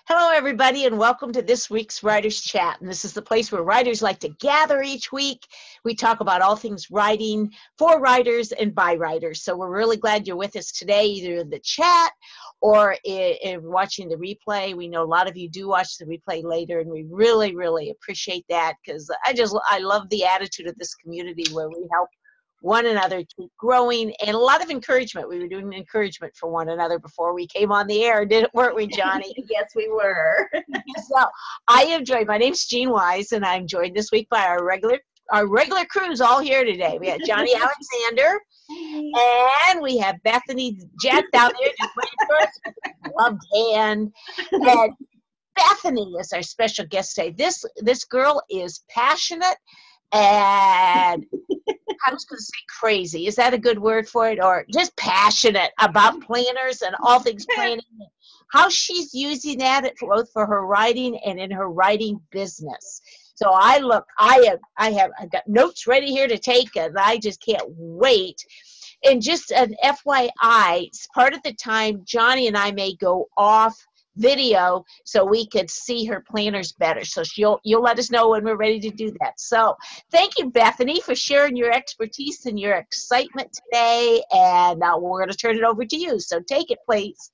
Hello, everybody, and welcome to this week's Writers Chat. And this is the place where writers like to gather each week. We talk about all things writing for writers and by writers. So we're really glad you're with us today, either in the chat or in watching the replay. We know a lot of you do watch the replay later, and we really, really appreciate that because I love the attitude of this community where we help one another keep growing, and a lot of encouragement. We were doing encouragement for one another before we came on the air, weren't we, Johnny? Yes, we were. So I am joined. My name's Jean Wise, and I'm joined this week by our regular crew's all here today. We have Johnny Alexander, and we have Bethany Jett down there just waiting for us with a gloved hand. And Bethany is our special guest today. This girl is passionate and I was going to say crazy. Is that a good word for it? Or just passionate about planners and all things planning. How she's using that both for her writing and in her writing business. So I've got notes ready here to take, and I just can't wait. And just an FYI, part of the time Johnny and I may go off video so we could see her planners better. So you'll let us know when we're ready to do that. So thank you, Bethany, for sharing your expertise and your excitement today. And we're going to turn it over to you. So take it, please.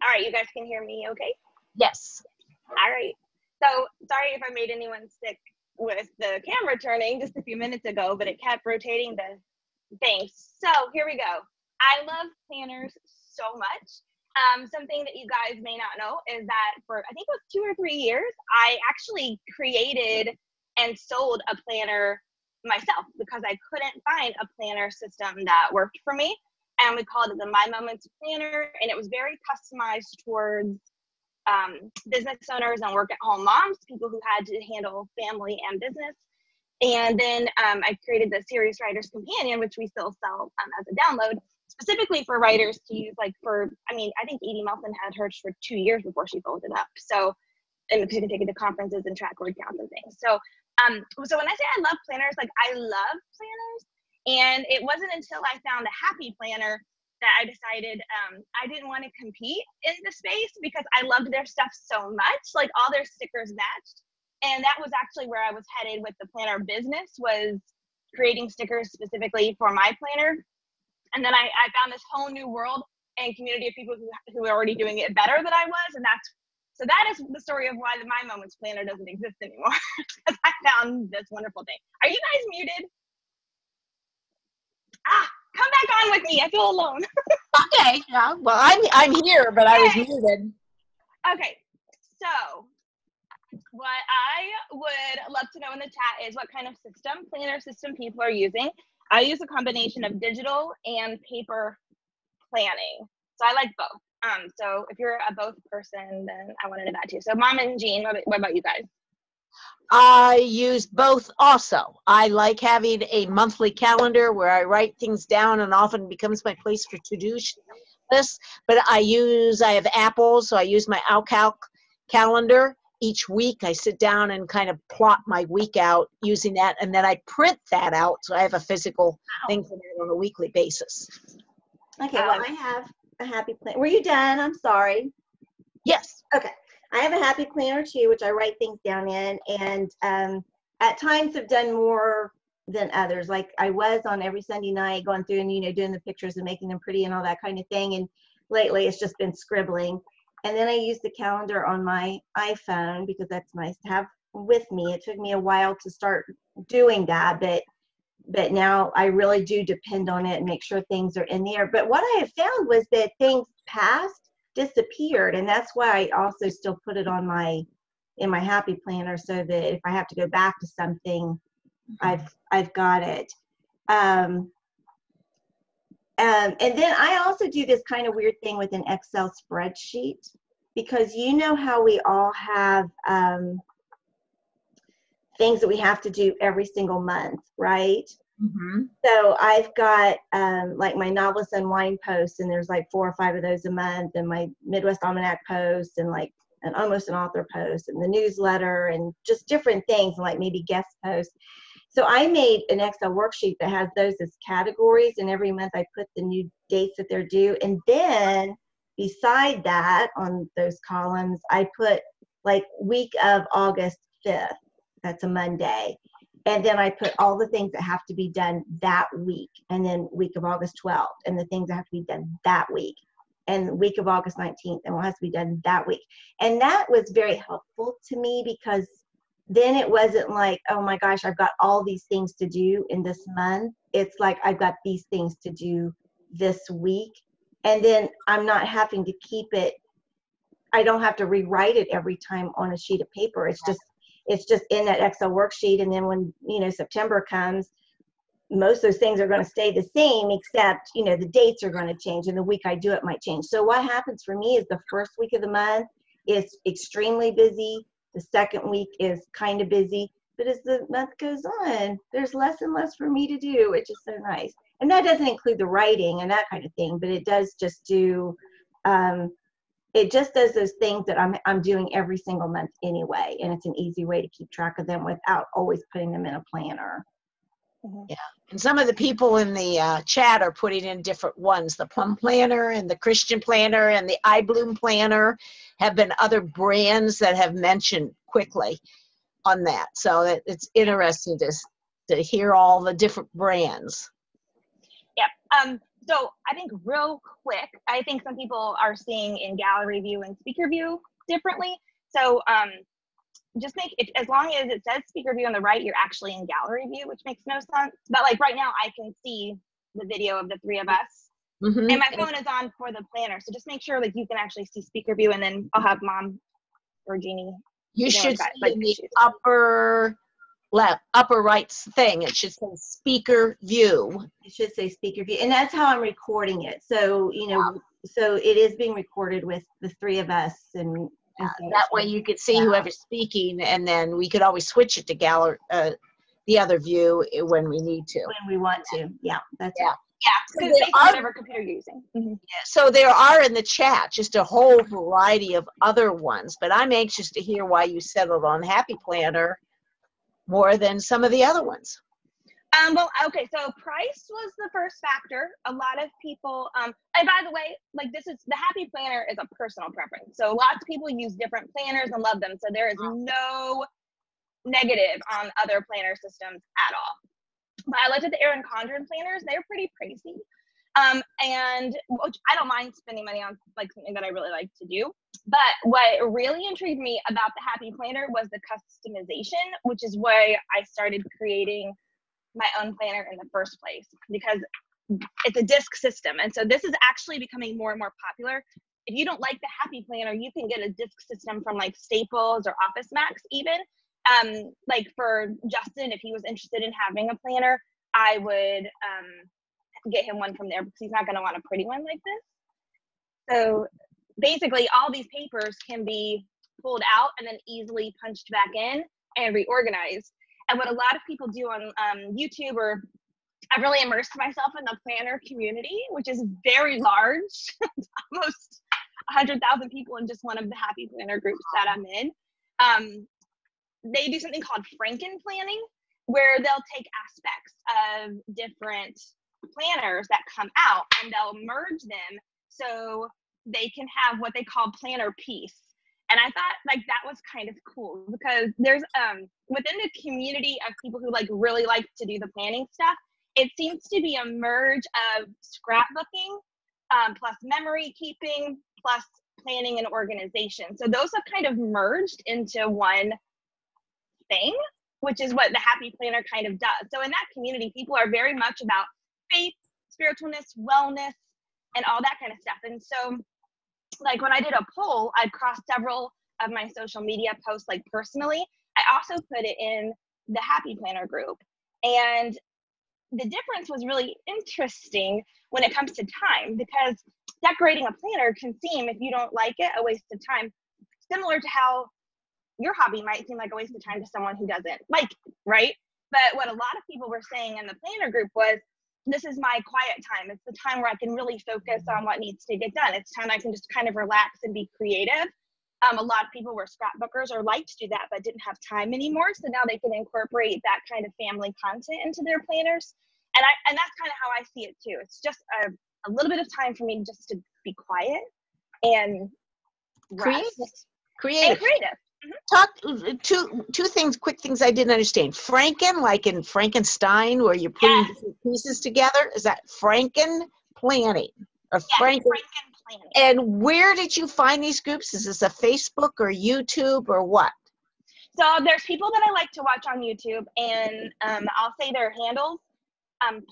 All right, you guys can hear me okay? Yes. All right. So sorry if I made anyone sick with the camera turning just a few minutes ago, but it kept rotating the thing. So here we go. I love planners so much. Something that you guys may not know is that for, I think it was 2 or 3 years, I actually created and sold a planner myself because I couldn't find a planner system that worked for me. And we called it the My Moments Planner, and it was very customized towards business owners and work-at-home moms, people who had to handle family and business. And then I created the Serious Writers Companion, which we still sell as a download, specifically for writers to use, like I think Edie Melton had hers for 2 years before she folded it up. So, and because you can take it to conferences and track word counts and things. So, so when I say I love planners, like I love planners. And it wasn't until I found a happy planner that I decided I didn't want to compete in the space because I loved their stuff so much, like all their stickers matched. And that was actually where I was headed with the planner business, was creating stickers specifically for my planner. And then I found this whole new world and community of people who were already doing it better than I was. And so that is the story of why the My Moments Planner doesn't exist anymore, because I found this wonderful thing. Are you guys muted? Come back on with me. I feel alone. Okay. Yeah, well, I'm here, but I was muted. Okay. So what I would love to know in the chat is what kind of planner system people are using. I use a combination of digital and paper planning. So I like both. So if you're a both person, then I want to know that too. So Mom and Jean, what about you guys? I use both also. I like having a monthly calendar where I write things down, and often becomes my place for to-do lists. But I have Apple, so I use my Outlook calendar. Each week I sit down and kind of plot my week out using that, and then I print that out so I have a physical thing for that on a weekly basis. Okay, well, I have a happy plan. Were you done? I'm sorry. Yes. Okay. I have a happy planner too, which I write things down in, and at times have done more than others. Like I was on every Sunday night going through and, doing the pictures and making them pretty and all that kind of thing. And lately it's just been scribbling. And then I use the calendar on my iPhone because that's nice to have with me. It took me a while to start doing that, but now I really do depend on it and make sure things are in there. But what I have found was that things past disappeared, and that's why I also still put it on in my happy planner, so that if I have to go back to something, I've got it. And then I also do this kind of weird thing with an Excel spreadsheet, because how we all have things that we have to do every single month, right? Mm-hmm. So I've got like my Novelist and Wine posts, and there's like 4 or 5 of those a month, and my Midwest Almanac posts, and like almost an author post, and the newsletter, and just different things, and like maybe guest posts. So I made an Excel worksheet that has those as categories, and every month I put the new dates that they're due. And then beside that, on those columns, I put like week of August 5th. That's a Monday. And then I put all the things that have to be done that week. And then week of August 12th, and the things that have to be done that week. And week of August 19th, and what has to be done that week. And that was very helpful to me, because then it wasn't like, oh my gosh, I've got all these things to do in this month. It's like, I've got these things to do this week. And then I'm not having to keep it, I don't have to rewrite it every time on a sheet of paper. It's just in that Excel worksheet. And then when, September comes, most of those things are going to stay the same, except, the dates are going to change, and the week I do it might change. So what happens for me is the first week of the month is extremely busy. The second week is kind of busy. But as the month goes on, there's less and less for me to do, which is so nice. And that doesn't include the writing and that kind of thing, but it does just do, it just does those things that I'm doing every single month anyway. And it's an easy way to keep track of them without always putting them in a planner. Yeah, and some of the people in the chat are putting in different ones. The Plum Planner and the Christian Planner and the I Bloom Planner have been other brands that have mentioned quickly on that. So it's interesting to hear all the different brands. Yeah. So I think real quick, I think some people are seeing in gallery view and speaker view differently. So just make it, as long as it says speaker view on the right, you're actually in gallery view, which makes no sense. But like right now, I can see the video of the three of us, and my phone is on for the planner. So just make sure like you can actually see speaker view, and then I'll have Mom or Jeannie. You should see in the upper left, upper right thing. It should say speaker view. It should say speaker view, and that's how I'm recording it. So so it is being recorded with the three of us, and that way you could see whoever's speaking, and then we could always switch it to gallery, the other view when we need to. When we want to. Yeah, that's right. Yeah, so based on whatever computer you're using. Yeah, so there are in the chat just a whole variety of other ones, but I'm anxious to hear why you settled on Happy Planner more than some of the other ones. Well, okay, so price was the first factor. A lot of people, and by the way, like the Happy Planner is a personal preference. So lots of people use different planners and love them. So there is no negative on other planner systems at all. But I looked at the Erin Condren planners. They're pretty pricey. And which I don't mind spending money on like something that I really like to do. But what really intrigued me about the Happy Planner was the customization, which is why I started creating my own planner in the first place, because it's a disc system. And so this is actually becoming more and more popular. If you don't like the Happy Planner, you can get a disc system from like Staples or Office Max even. Like for Justin, if he was interested in having a planner, I would get him one from there, because he's not going to want a pretty one like this. So basically all these papers can be pulled out and then easily punched back in and reorganized. And what a lot of people do on YouTube, or I've really immersed myself in the planner community, which is very large, almost 100,000 people in just one of the Happy Planner groups that I'm in. They do something called Franken-Planning, where they'll take aspects of different planners that come out and they'll merge them so they can have what they call planner piece. And I thought like that was kind of cool, because there's within the community of people who like really like to do the planning stuff, it seems to be a merge of scrapbooking plus memory keeping plus planning and organization. So those have kind of merged into one thing, which is what the Happy Planner kind of does. So in that community, people are very much about faith, spiritualness, wellness, and all that kind of stuff. And so like when I did a poll, I'd crossed several of my social media posts like personally. I also put it in the Happy Planner group. And the difference was really interesting when it comes to time, because decorating a planner can seem, if you don't like it, a waste of time, similar to how your hobby might seem like a waste of time to someone who doesn't like it, right? But what a lot of people were saying in the planner group was, this is my quiet time. It's the time where I can really focus on what needs to get done. It's time I can just kind of relax and be creative. A lot of people were scrapbookers or liked to do that, but didn't have time anymore. So now they can incorporate that kind of family content into their planners. And that's kind of how I see it too. It's just a little bit of time for me just to be quiet and Creative. rest. Creative. And creative. Talk two things, quick things I didn't understand. Franken, like in Frankenstein, where you're putting different pieces together. Is that Franken-Planning? Or Franken? Franken-Planner. And where did you find these groups? Is this a Facebook or YouTube or what? So there's people that I like to watch on YouTube, and I'll say their handles.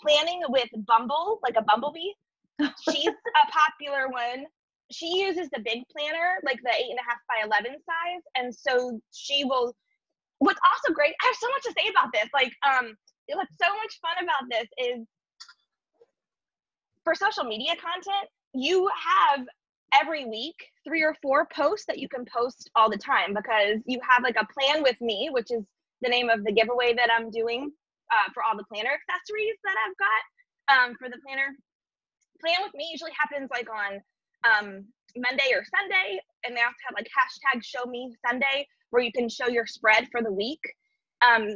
Planning with Bumble, like a bumblebee. She's a popular one. She uses the big planner, like the 8.5 by 11 size, and so she will. What's also great, I have so much to say about this. Like, what's so much fun about this is for social media content, you have every week 3 or 4 posts that you can post all the time, because you have like a plan with me, which is the name of the giveaway that I'm doing for all the planner accessories that I've got for the planner. Plan with me usually happens like on Monday or Sunday, and they also have like hashtag show me Sunday, where you can show your spread for the week.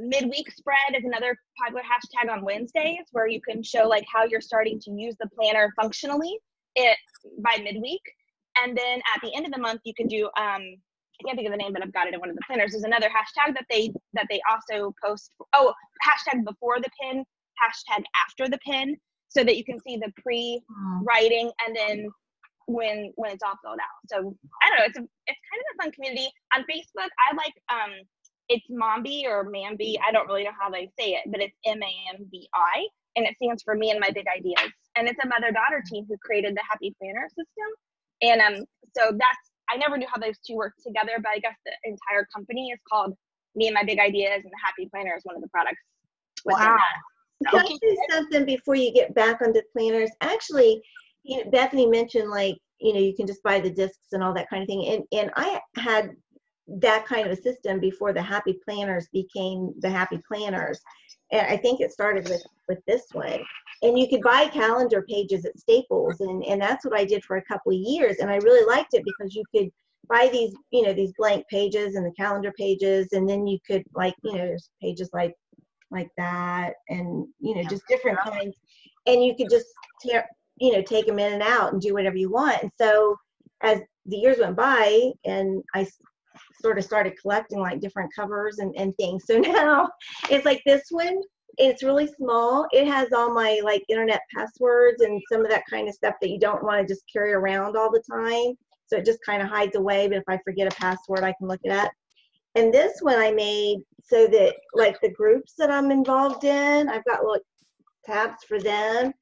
Midweek spread is another popular hashtag on Wednesdays, where you can show like how you're starting to use the planner functionally by midweek. And then at the end of the month, you can do I can't think of the name, but I've got it in one of the planners. There's another hashtag that they also post. Oh, hashtag before the pin, hashtag after the pin, so that you can see the pre-writing and then when it's all filled out. So I don't know, it's kind of a fun community. On Facebook, I like it's Mambi or Mambi. I don't really know how they say it, but it's MAMBI, and it stands for Me and My Big Ideas. And it's a mother-daughter team who created the Happy Planner system. And so I never knew how those two worked together, but I guess the entire company is called Me and My Big Ideas, and the Happy Planner is one of the products within that. Can I say something before you get back onto planners? Actually, Bethany mentioned, like, you can just buy the discs and all that kind of thing. And I had that kind of a system before the Happy Planners became the Happy Planners. And I think it started with this one. And you could buy calendar pages at Staples. And that's what I did for a couple of years. And I really liked it because you could buy these, these blank pages and the calendar pages. And then you could, like, there's pages like that, and just different kinds, and you could just take them in and out and do whatever you want. And so as the years went by, and I sort of started collecting like different covers and things, so now it's like this one. It's really small. It has all my like internet passwords and some of that kind of stuff that you don't want to just carry around all the time, so it just kind of hides away, but if I forget a password, I can look it up. And this one I made so that, like, the groups that I'm involved in, I've got little tabs for them,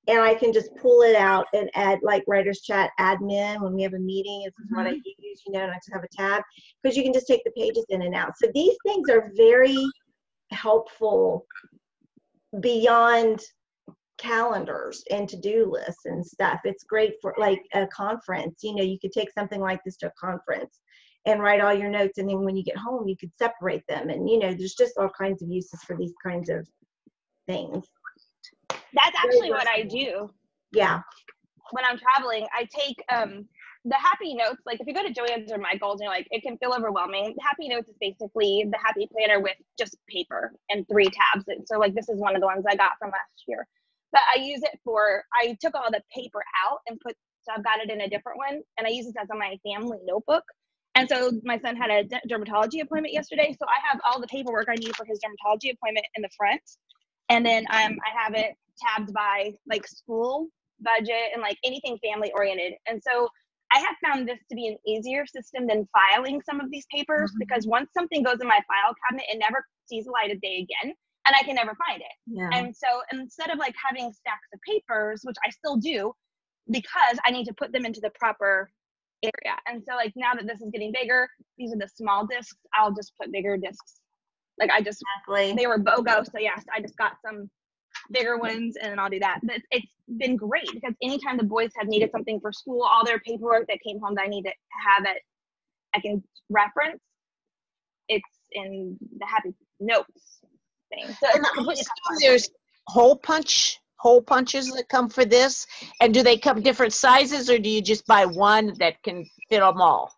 and I can just pull it out and add, like, Writers Chat admin when we have a meeting. This is what I use, and I just have a tab, because you can just take the pages in and out. So these things are very helpful beyond calendars and to-do lists and stuff. It's great for, like, a conference. You could take something like this to a conference and write all your notes, and then when you get home, you could separate them. And there's just all kinds of uses for these kinds of things. That's actually what I do. Yeah. When I'm traveling, I take the Happy Notes. Like, if you go to Joann's or Michael's, it can feel overwhelming. The Happy Notes is basically the Happy Planner with just paper and 3 tabs. And so, like, this is one of the ones I got from last year. But I use it I took all the paper out and so I've got it in a different one, and I use this as my family notebook. And so my son had a dermatology appointment yesterday, so I have all the paperwork I need for his dermatology appointment in the front. And then I have it tabbed by, like, school, budget, and, like, anything family oriented. And so I have found this to be an easier system than filing some of these papers, because once something goes in my file cabinet, it never sees the light of day again, and I can never find it. Yeah. And so instead of, like, having stacks of papers, which I still do, because I need to put them into the proper area. And so, like, now that this is getting bigger, these are the small discs, I'll just put bigger discs. Like, they were BOGO, so yes, I just got some bigger ones, and then I'll do that. But it's been great, because anytime the boys have needed something for school, all their paperwork that came home that I need to have it, I can reference. It's in the Happy Notes thing. So it's completely there's hole punches that come for this, and do they come different sizes, or do you just buy one that can fit them all?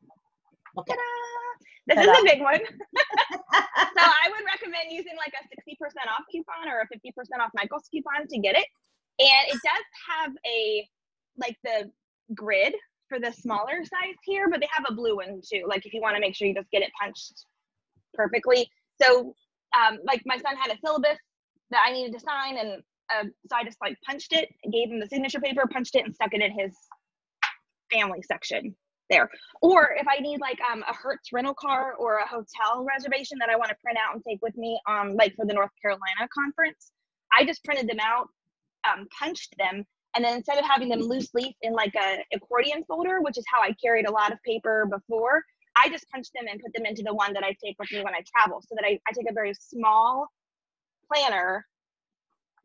Okay. This is a big one. So I would recommend using like a 60% off coupon or a 50% off Michael's coupon to get it. And it does have the grid for the smaller size here, but they have a blue one too. Like if you want to make sure you just get it punched perfectly. So like my son had a syllabus that I needed to sign, and so I just like punched it, gave him the signature paper, punched it, and stuck it in his family section there. Or if I need like a Hertz rental car or a hotel reservation that I want to print out and take with me like for the North Carolina conference, I just printed them out, punched them, and then instead of having them loose leaf in like a accordion folder, which is how I carried a lot of paper before, I just punched them and put them into the one that I take with me when I travel, so that I take a very small planner,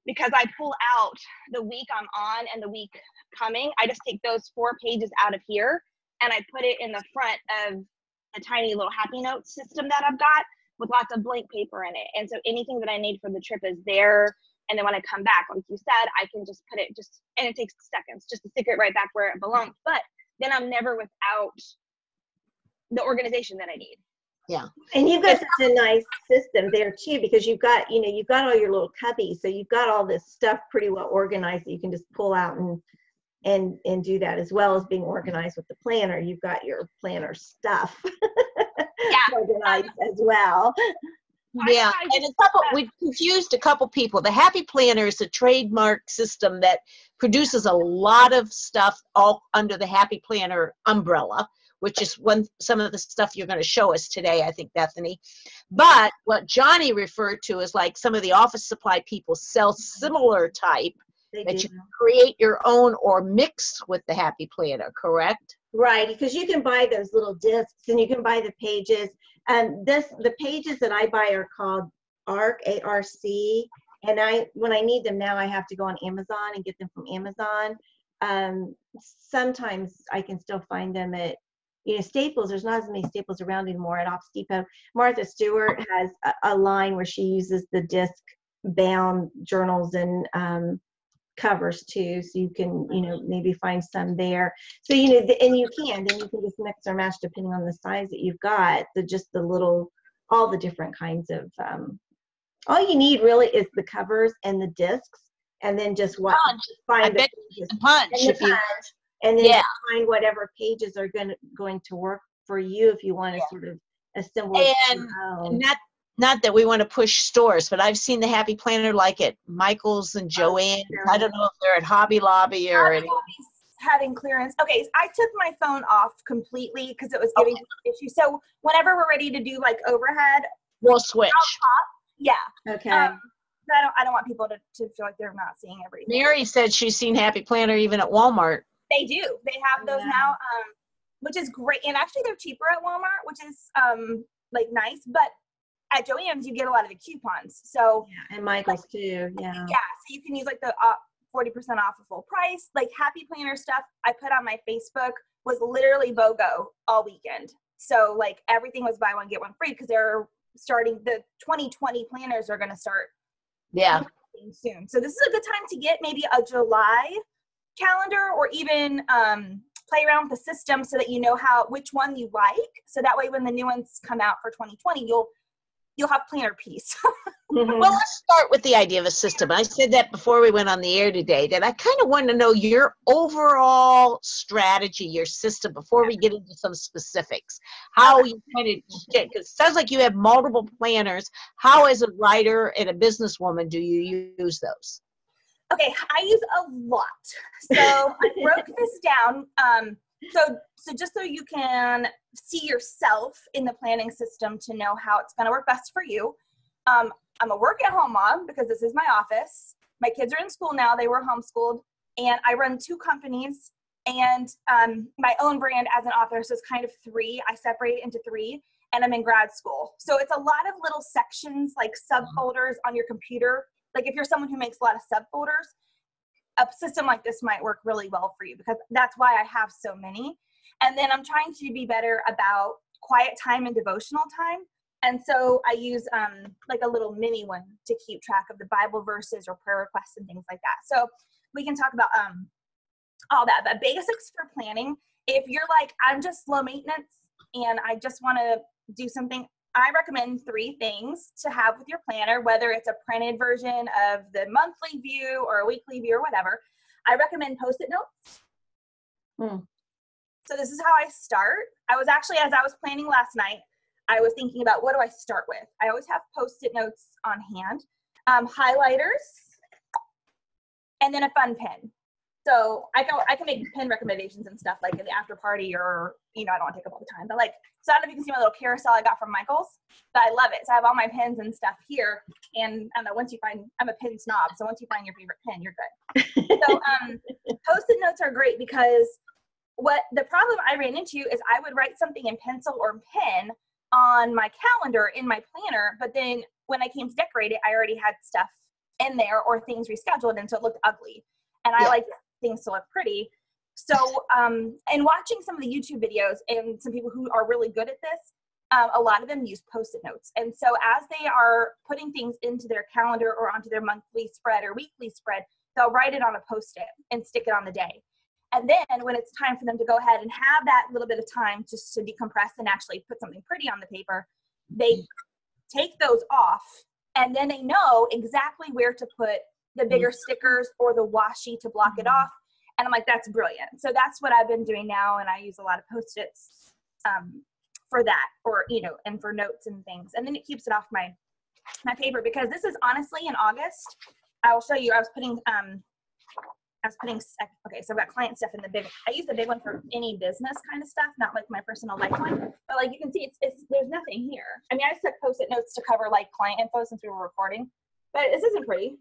because I pull out the week I'm on and the week coming. I just take those 4 pages out of here and I put it in the front of a tiny little happy notes system that I've got with lots of blank paper in it. And so anything that I need for the trip is there. And then when I come back, like you said, I can just put it and it takes seconds just to stick it right back where it belongs. But then I'm never without the organization that I need. Yeah. And you've got such a nice system there too, because you've got all your little cubbies. So you've got all this stuff pretty well organized that you can just pull out and do that, as well as being organized with the planner. You've got your planner stuff organized as well. Yeah, and we confused a couple people. The Happy Planner is a trademark system that produces a lot of stuff all under the Happy Planner umbrella, which is some of the stuff you're going to show us today, I think, Bethany. But what Johnny referred to is like some of the office supply people sell similar type that you can create your own or mix with the Happy Planner, correct? Right, because you can buy those little discs and you can buy the pages. And the pages that I buy are called ARC, A-R-C. And when I need them now, I have to go on Amazon and get them from Amazon. Sometimes I can still find them at Staples. There's not as many Staples around anymore. At Office Depot, Martha Stewart has a line where she uses the disc bound journals and covers too, so you can maybe find some there. So and you can just mix or match depending on the size that you've got. All the different kinds of all you need really is the covers and the discs, and then just find the pages and then find whatever pages are going to work for you if you want to sort of assemble and not that we want to push stores, but I've seen the Happy Planner like at Michael's and Joann's. I don't know if they're at Hobby Lobby or Hobby Lobby's having clearance. Okay, I took my phone off completely because it was giving me issues. So whenever we're ready to do like overhead, we'll switch. Yeah. Okay. I don't want people to feel like they're not seeing everything. Mary said she's seen Happy Planner even at Walmart. They do. They have those now, which is great. And actually they're cheaper at Walmart, which is like nice. But at Joann's, you get a lot of the coupons. So and Michael's too. Yeah. So you can use like the 40% off of full price. Like Happy Planner stuff I put on my Facebook was literally BOGO all weekend. So like everything was buy one get one free because they're starting the 2020 planners are going to start. Soon. So this is a good time to get maybe a July calendar, or even play around with the system so that you know which one you like. So that way when the new ones come out for 2020, you'll have planner peace. Well, let's start with the idea of a system. I said that before we went on the air today, that I kind of want to know your overall strategy, your system, before we get into some specifics. How you kind of, because it sounds like you have multiple planners. How, as a writer and a businesswoman, do you use those? Okay, I use a lot. So I broke this down. So just so you can see yourself in the planning system to know how it's going to work best for you. I'm a work-at-home mom because this is my office. My kids are in school now. They were homeschooled. And I run 2 companies and my own brand as an author. So it's kind of 3. I separate it into 3. And I'm in grad school. So it's a lot of little sections, like subfolders on your computer. Like if you're someone who makes a lot of subfolders, a system like this might work really well for you, because that's why I have so many. And then I'm trying to be better about quiet time and devotional time. And so I use like a little mini one to keep track of the Bible verses or prayer requests and things like that. So we can talk about all that. But basics for planning, if you're like, I'm just low maintenance and I just want to do something, I recommend 3 things to have with your planner, whether it's a printed version of the monthly view or a weekly view or whatever. I recommend Postit Notes. So this is how I start. I was actually, as I was planning last night, I was thinking about what do I start with? I always have Post-it notes on hand, highlighters, and then a fun pen. So I can make pen recommendations and stuff like in the after party or, you know, I don't want to take up all the time, but like, so I don't know if you can see my little carousel I got from Michael's, but I love it. So I have all my pens and stuff here. And I don't know, once you find, I'm a pen snob. So once you find your favorite pen, you're good. So Post-it notes are great because what the problem I ran into is I would write something in pencil or pen on my calendar in my planner, but then when I came to decorate it, I already had stuff in there or things rescheduled, and so it looked ugly. And I like things to look pretty. So, and watching some of the YouTube videos and some people who are really good at this, a lot of them use Post-it notes. And so as they are putting things into their calendar or onto their monthly spread or weekly spread, they'll write it on a Post-it and stick it on the day. And then when it's time for them to go ahead and have that little bit of time just to decompress and actually put something pretty on the paper, they take those off, and then they know exactly where to put the bigger stickers or the washi to block it off. And I'm like, that's brilliant. So that's what I've been doing now. And I use a lot of Post-its for that, or, you know, and for notes and things. And then it keeps it off my paper, because this is honestly in August. I will show you, okay, so I've got client stuff in the big, I use the big one for any business kind of stuff, not like my personal life one. But like you can see, it's there's nothing here. I mean, I just took Post-it notes to cover like client info since we were recording, but this isn't pretty.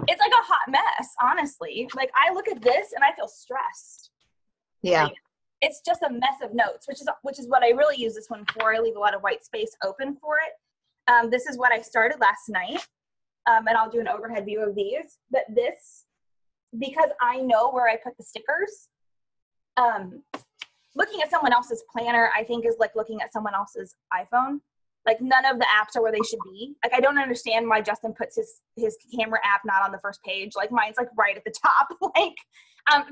It's like a hot mess, honestly. Like I look at this and I feel stressed. Yeah. Like, it's just a mess of notes, which is what I really use this one for. I leave a lot of white space open for it. This is what I started last night, and I'll do an overhead view of these. But this, because I know where I put the stickers, looking at someone else's planner, I think is like looking at someone else's iPhone. Like none of the apps are where they should be. Like I don't understand why Justin puts his camera app not on the first page. Like mine's like right at the top. Like,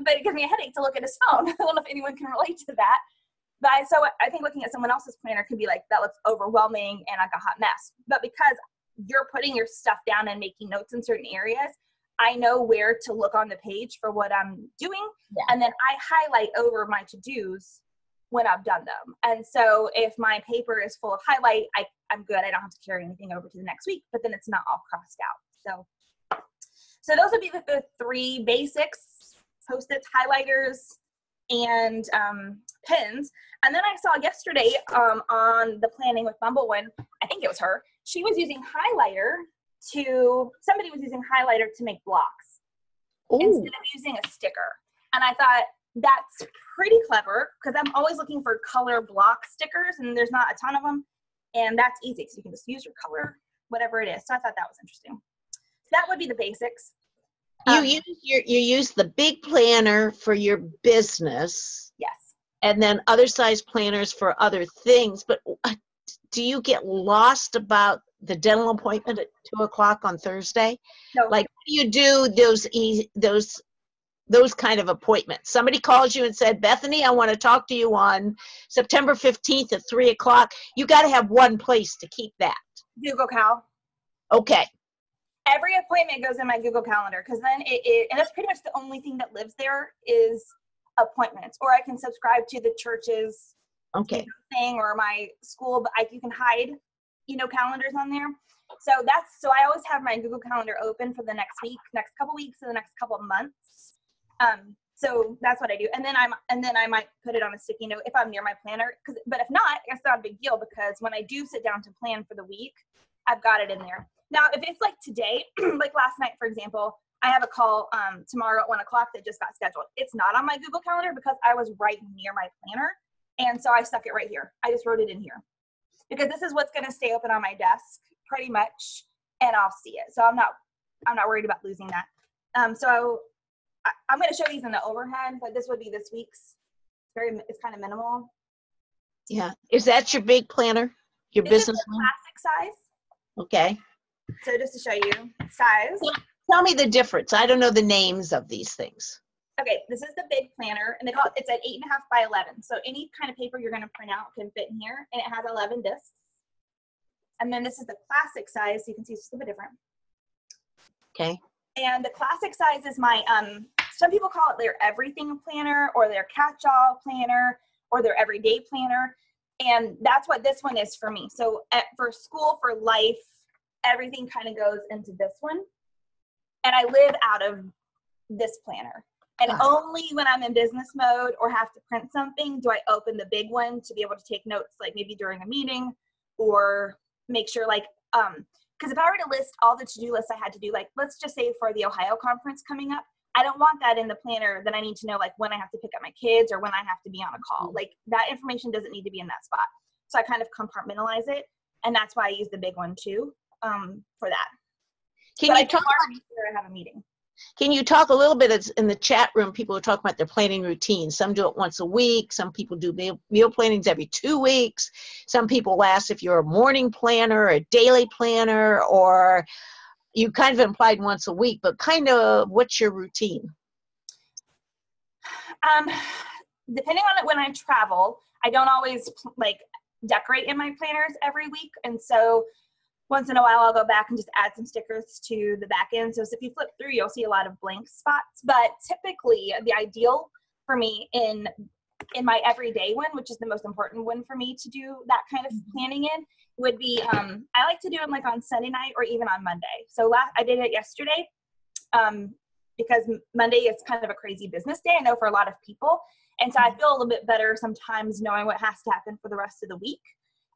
but it gives me a headache to look at his phone. I don't know if anyone can relate to that. But so I think looking at someone else's planner could be like, that looks overwhelming and like a hot mess. But because you're putting your stuff down and making notes in certain areas, I know where to look on the page for what I'm doing. Yeah. And then I highlight over my to-dos when I've done them. And so if my paper is full of highlight, I'm good. I don't have to carry anything over to the next week, but then it's not all crossed out. So those would be the three basics: Post-its, highlighters, and pens. And then I saw yesterday on the Planning with Bumble one, I think it was her, somebody was using highlighter to make blocks. Ooh. Instead of using a sticker. And I thought, that's pretty clever, because I'm always looking for color block stickers, and there's not a ton of them. And that's easy, because you can just use your color, whatever it is. So I thought that was interesting. So that would be the basics. You use the big planner for your business. Yes. And then other size planners for other things. But do you get lost about the dental appointment at 2:00 on Thursday? No. Like, do you do those kind of appointments? Somebody calls you and said, Bethany, I want to talk to you on September 15th at 3:00. You got to have one place to keep that. Google Cal. Okay. Every appointment goes in my Google Calendar, because then and that's pretty much the only thing that lives there is appointments. Or I can subscribe to the church's thing, or my school, but you can hide, calendars on there. So I always have my Google Calendar open for the next week, next couple weeks, and the next couple of months. So that's what I do. And then I might put it on a sticky note if I'm near my planner. But if not, it's not a big deal, because when I do sit down to plan for the week, I've got it in there. Now, if it's like today, like last night, for example, I have a call tomorrow at 1:00 that just got scheduled. It's not on my Google Calendar because I was right near my planner. And so I stuck it right here. I just wrote it in here, because this is what's going to stay open on my desk pretty much, and I'll see it. So I'm not worried about losing that. So I'm going to show these in the overhead, but this would be this week's. It's kind of minimal. Yeah. Is that your big planner? Your this business is the classic size. Okay. So just to show you size. Tell me the difference. I don't know the names of these things. Okay, this is the big planner, and it's at 8.5 by 11. So any kind of paper you're going to print out can fit in here, and it has 11 discs. And then this is the classic size, so you can see it's just a bit different. Okay. And the classic size is my some people call it their everything planner or their catch-all planner or their everyday planner. And that's what this one is for me. So for school, for life, everything kind of goes into this one. And I live out of this planner. And only when I'm in business mode or have to print something do I open the big one to be able to take notes, like maybe during a meeting, or make sure like, because if I were to list all the to-do lists I had to do, like let's just say for the Ohio conference coming up, I don't want that in the planner. Then I need to know like when I have to pick up my kids or when I have to be on a call. Like that information doesn't need to be in that spot. So I kind of compartmentalize it. And that's why I use the big one too, for that. Can you talk? I have a meeting. Can you talk a little bit, in the chat room, people are talking about their planning routine. Some do it once a week. Some people do meal plannings every 2 weeks. Some people ask if you're a morning planner, a daily planner, or you kind of implied once a week, but kind of what's your routine? Depending on it, when I travel, I don't always like decorate in my planners every week. And so once in a while, I'll go back and just add some stickers to the back end. So if you flip through, you'll see a lot of blank spots. But typically, the ideal for me in my everyday one, which is the most important one for me to do that kind of planning in, would be, I like to do it like on Sunday night or even on Monday. So I did it yesterday because Monday is kind of a crazy business day, I know, for a lot of people. And so I feel a little bit better sometimes knowing what has to happen for the rest of the week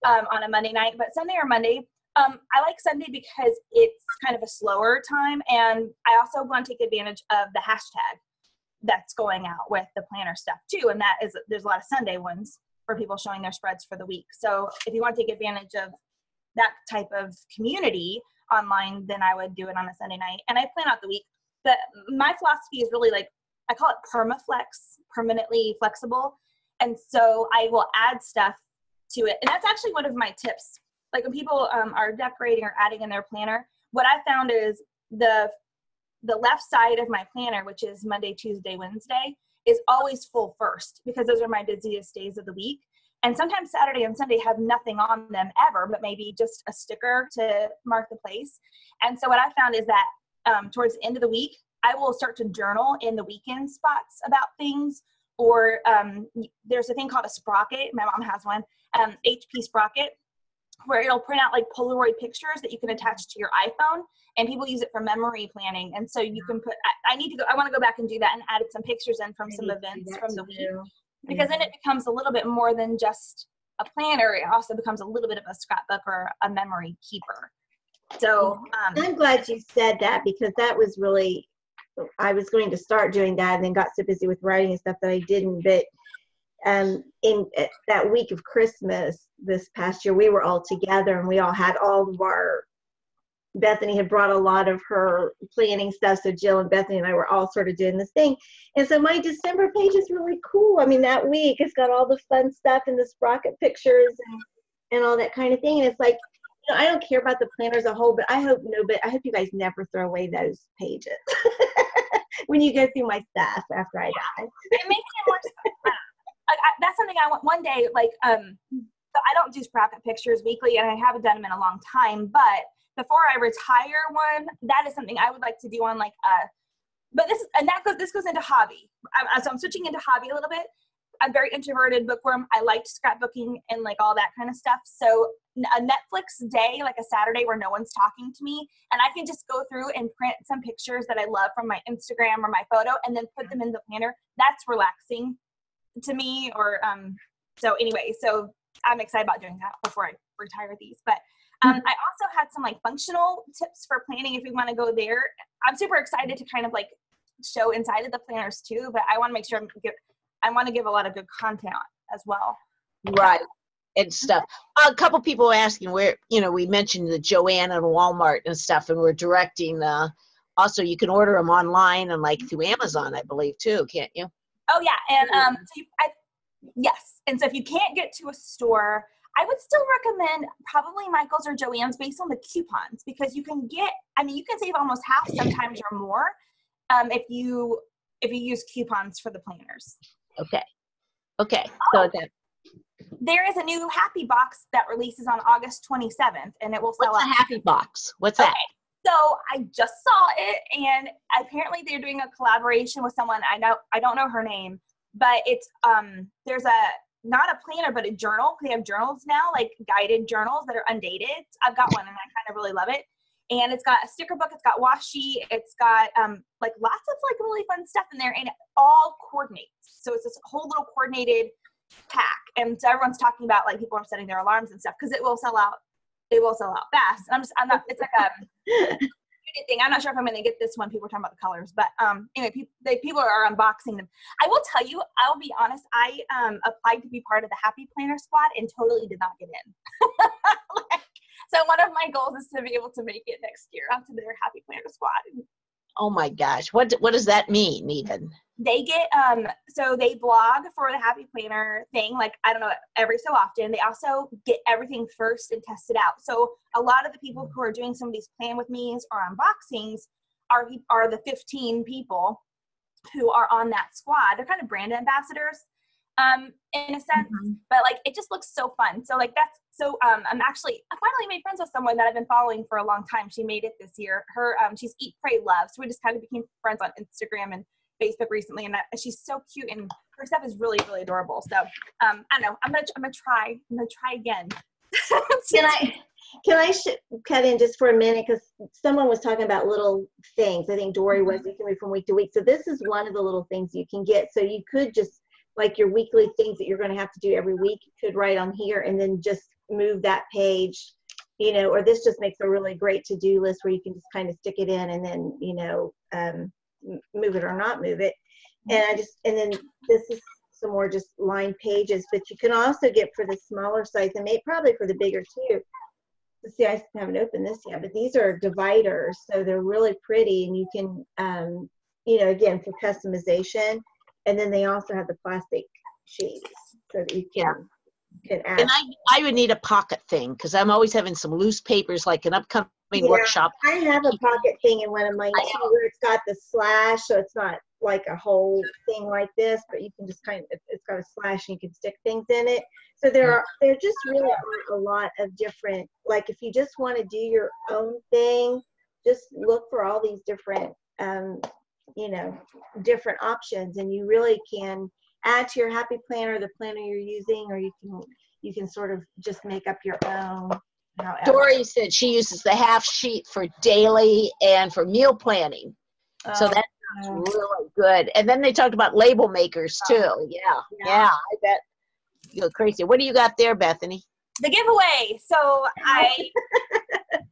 on a Monday night. But Sunday or Monday, I like Sunday because it's kind of a slower time, and I also want to take advantage of the hashtag that's going out with the planner stuff too, and that is, there's a lot of Sunday ones for people showing their spreads for the week. So if you want to take advantage of that type of community online, then I would do it on a Sunday night, and I plan out the week. But my philosophy is really like, I call it permaflex, permanently flexible, and so I will add stuff to it, and that's actually one of my tips. Like when people are decorating or adding in their planner, what I found is the left side of my planner, which is Monday, Tuesday, Wednesday, is always full first because those are my busiest days of the week. And sometimes Saturday and Sunday have nothing on them ever, but maybe just a sticker to mark the place. And so what I found is that towards the end of the week, I will start to journal in the weekend spots about things. Or there's a thing called a sprocket. My mom has one, HP sprocket, where it'll print out like Polaroid pictures that you can attach to your iPhone, and people use it for memory planning. And so you can put, I want to go back and do that and add some pictures in from some events from the week, because then it becomes a little bit more than just a planner. It also becomes a little bit of a scrapbook or a memory keeper. So I'm glad you said that, because that was really, I was going to start doing that and then got so busy with writing and stuff that I didn't. But in that week of Christmas this past year, we were all together and we all had all of our, Bethany had brought a lot of her planning stuff, so Jill and Bethany and I were all sort of doing this thing. And so my December page is really cool. I mean, that week it's got all the fun stuff and the sprocket pictures and all that kind of thing. And it's like, you know, I don't care about the planner as a whole, but I hope you guys never throw away those pages when you go through my stuff after I die. It makes it more fun. That's something I want one day, like, so I don't do sprocket pictures weekly, and I haven't done them in a long time, but before I retire one, that is something I would like to do on like, but this goes into hobby. So I'm switching into hobby a little bit. I'm very introverted bookworm. I liked scrapbooking and like all that kind of stuff. So a Netflix day, like a Saturday where no one's talking to me, and I can just go through and print some pictures that I love from my Instagram or my photo and then put them in the planner. That's relaxing to me. Or so anyway, so I'm excited about doing that before I retire these. But I also had some like functional tips for planning if we want to go there. I'm super excited to kind of like show inside of the planners too, but I want to make sure I want to give a lot of good content as well. Right. And stuff. A couple people are asking where, you know, we mentioned the Joann and Walmart and stuff, and we're directing also you can order them online and like through Amazon, I believe too, can't you? Oh yeah. And yes. And so if you can't get to a store, I would still recommend probably Michael's or Joann's based on the coupons, because you can save almost half sometimes or more if you use coupons for the planners. Okay. So that there is a new Happy Box that releases on August 27th, and it will sell. What's a Happy Box? What's that? So I just saw it, and apparently they're doing a collaboration with someone. I don't know her name, but it's there's not a planner, but a journal. They have journals now, like guided journals that are undated. I've got one, and I kind of really love it. And it's got a sticker book, it's got washi, it's got like lots of like really fun stuff in there, and it all coordinates. So it's this whole little coordinated pack. And so everyone's talking about like people are setting their alarms and stuff because it will sell out. It will sell out fast. And I'm not. It's like a unit thing. I'm not sure if I'm going to get this one. People are talking about the colors, but anyway, people are unboxing them. I will tell you. I'll be honest. I applied to be part of the Happy Planner squad and totally did not get in. So one of my goals is to be able to make it next year onto their Happy Planner squad. Oh my gosh. What does that mean even? They get, so they blog for the Happy Planner thing, like, I don't know, every so often. They also get everything first and test it out. So a lot of the people who are doing some of these plan with me's or unboxings are the 15 people who are on that squad. They're kind of brand ambassadors, in a sense, but like, it just looks so fun. So like, I finally made friends with someone that I've been following for a long time. She made it this year. She's Eat, Pray, Love. So we just kind of became friends on Instagram and Facebook recently, and she's so cute, and her stuff is really, really adorable. So I don't know. I'm gonna try again. Can I cut in just for a minute, because someone was talking about little things. I think Dory was, you can move from week to week. So this is one of the little things you can get. So you could just, like your weekly things that you're going to have to do every week, you could write on here and then just move that page, or this just makes a really great to-do list where you can just kind of stick it in and then, move it or not move it. And then this is some more just line pages, but you can also get for the smaller size and probably for the bigger too. See, I haven't opened this yet, but these are dividers, so they're really pretty, and you can, again, for customization. And then they also have the plastic sheets so that you can add. And I would need a pocket thing because I'm always having some loose papers, like an upcoming workshop. I have a pocket thing in one of mine too, where it's got the slash, so it's not like a whole thing like this, but you can just it's got a slash and you can stick things in it. So there just really are a lot of different, like if you just want to do your own thing, just look for all these different, different options, and you really can add to your Happy Planner, the planner you're using, or you can sort of just make up your own. However. Dory said she uses the half sheet for daily and for meal planning. So that sounds really good. And then they talked about label makers too. Yeah, I bet you go crazy. What do you got there, Bethany? The giveaway. So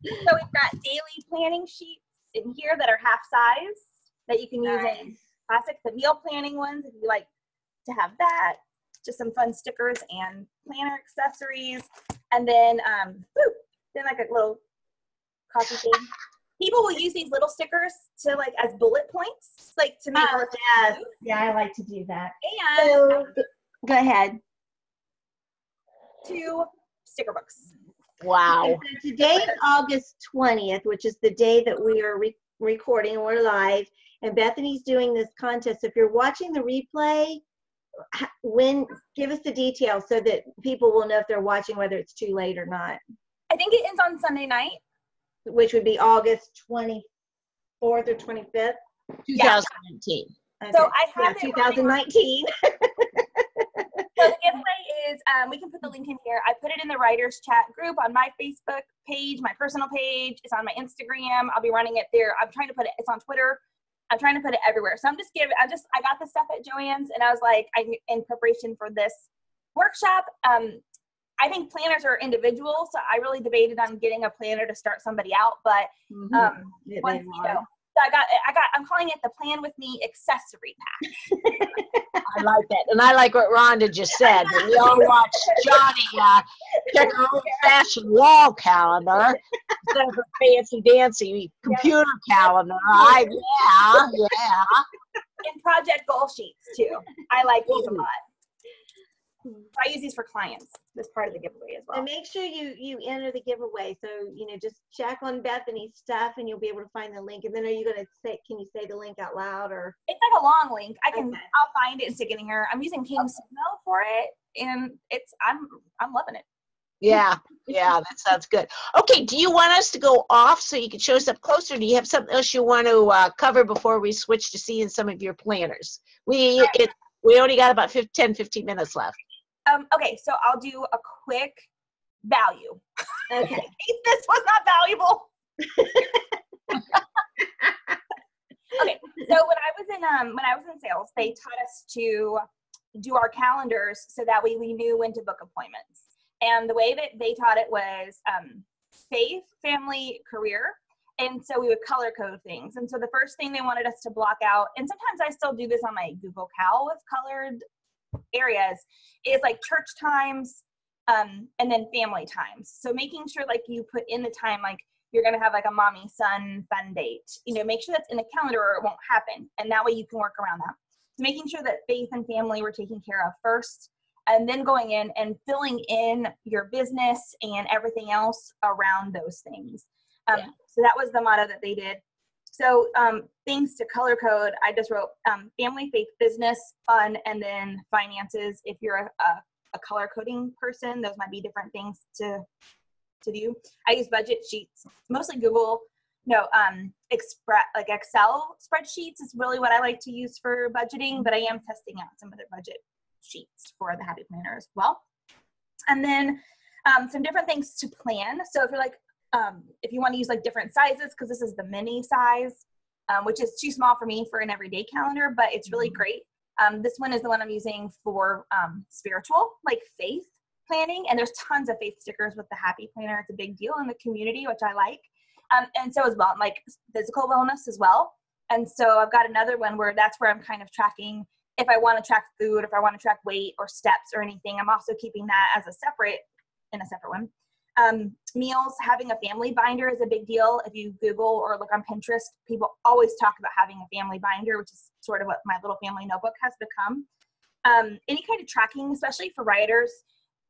we've got daily planning sheets in here that are half size that you can use in plastic. The meal planning ones, if you like to have that. Just some fun stickers and planner accessories. And then like a little coffee thing. People will use these little stickers to like as bullet points, like to make yeah, I like to do that. And so, go ahead. 2 sticker books. Wow. So today is August 20th, which is the day that we are recording, and we're live, and Bethany's doing this contest. So if you're watching the replay, give us the details so that people will know if they're watching whether it's too late or not. I think it ends on Sunday night, which would be August 24th or 25th, 2019. Okay. So I have 2019. So the giveaway is we can put the link in here. I put it in the writers chat group on my Facebook page, my personal page. It's on my Instagram. I'll be running it there. I'm trying to put it. It's on Twitter. I'm trying to put it everywhere. So I got the stuff at Joann's, and I was like, in preparation for this workshop, I think planners are individual, so I really debated on getting a planner to start somebody out, but so I'm calling it the Plan With Me accessory pack. I like that. And I like what Rhonda just said. That we all watch Johnny check her old-fashioned wall calendar instead of a fancy dancy computer calendar. Yeah. And project goal sheets too. I like these a lot. I use these for clients. This part of the giveaway as well. And make sure you enter the giveaway. So just check on Bethany's stuff, and you'll be able to find the link. And then are you going to say? Can you say the link out loud, or? It's like a long link. I'll find it and stick it in here. I'm using King Signal for it, and I'm loving it. Yeah, Yeah, that sounds good. Okay, do you want us to go off so you can show us up closer? Do you have something else you want to cover before we switch to seeing some of your planners? We only got about 10, 15 minutes left. Okay, so I'll do a quick value. Okay. In case this was not valuable. Okay, so when I was in sales, they taught us to do our calendars so that way we knew when to book appointments. And the way that they taught it was faith, family, career. And so we would color code things. And so the first thing they wanted us to block out, and sometimes I still do this on my Google Cal with colored areas, is like church times and then family times. So making sure like you put in the time, like you're going to have like a mommy son fun date, make sure that's in the calendar or it won't happen. And that way you can work around that. So making sure that faith and family were taken care of first, and then going in and filling in your business and everything else around those things. So that was the motto that they did. So things to color code, I just wrote family, faith, business, fun, and then finances. If you're a color coding person, those might be different things to do. I use budget sheets, mostly Google. Excel spreadsheets is really what I like to use for budgeting, but I am testing out some of their budget sheets for the Happy Planner as well. And then some different things to plan. So if you're like, if you want to use like different sizes, because this is the mini size, which is too small for me for an everyday calendar, but it's really great. This one is the one I'm using for spiritual, like faith planning. And there's tons of faith stickers with the Happy Planner. It's a big deal in the community, which I like. And so as well, like physical wellness as well. And so I've got another one where that's where I'm kind of tracking if I want to track food, if I want to track weight or steps or anything. I'm also keeping that as a separate one. Meals, having a family binder is a big deal. If you Google or look on Pinterest, people always talk about having a family binder, which is sort of what my little family notebook has become. Any kind of tracking, especially for writers.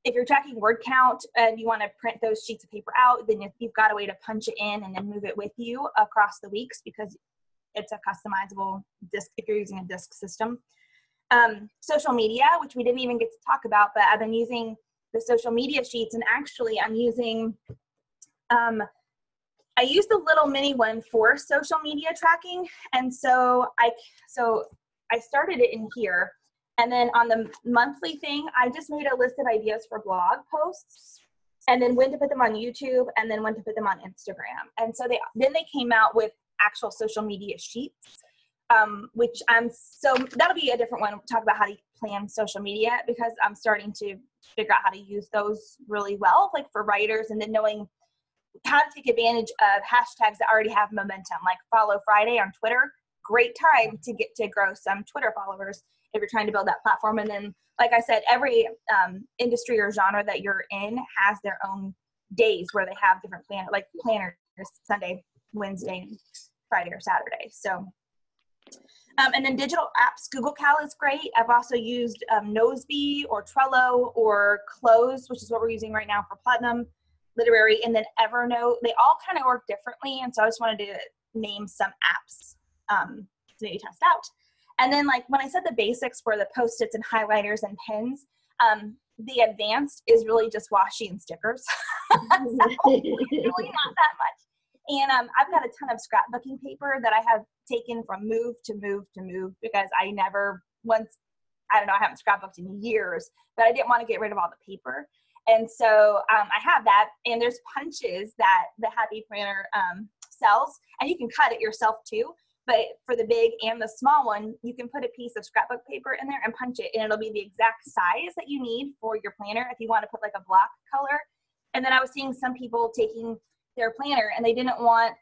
If you're tracking word count and you want to print those sheets of paper out, then you've got a way to punch it in and then move it with you across the weeks because it's a customizable disc if you're using a disc system. Social media, which we didn't even get to talk about, but I've been using the social media sheets, and actually I'm using, I used the little mini one for social media tracking. And so I started it in here. And then on the monthly thing, I just made a list of ideas for blog posts and then when to put them on YouTube and then when to put them on Instagram. And so then they came out with actual social media sheets, which that'll be a different one. We'll talk about how to plan social media because I'm starting to figure out how to use those really well, like for writers, and then knowing how to take advantage of hashtags that already have momentum, like Follow Friday on Twitter. Great time to get to grow some Twitter followers if you're trying to build that platform. And then, like I said, every industry or genre that you're in has their own days where they have different planners, Sunday, Wednesday, Friday, or Saturday. So, and then digital apps, Google Cal is great. I've also used Nosebee or Trello or Close, which is what we're using right now for Platinum, Literary, and then Evernote. They all kind of work differently. And so I just wanted to name some apps to maybe test out. And then like when I said the basics were the Post-its and highlighters and pens, the advanced is really just washi and stickers. So really not that much. And I've got a ton of scrapbooking paper that I have taken from move to move to move because I haven't scrapbooked in years, but I didn't want to get rid of all the paper. And so I have that, and there's punches that the Happy Planner sells, and you can cut it yourself too. But for the big and the small one, you can put a piece of scrapbook paper in there and punch it, and it'll be the exact size that you need for your planner if you want to put like a block color. And then I was seeing some people taking their planner and they didn't want,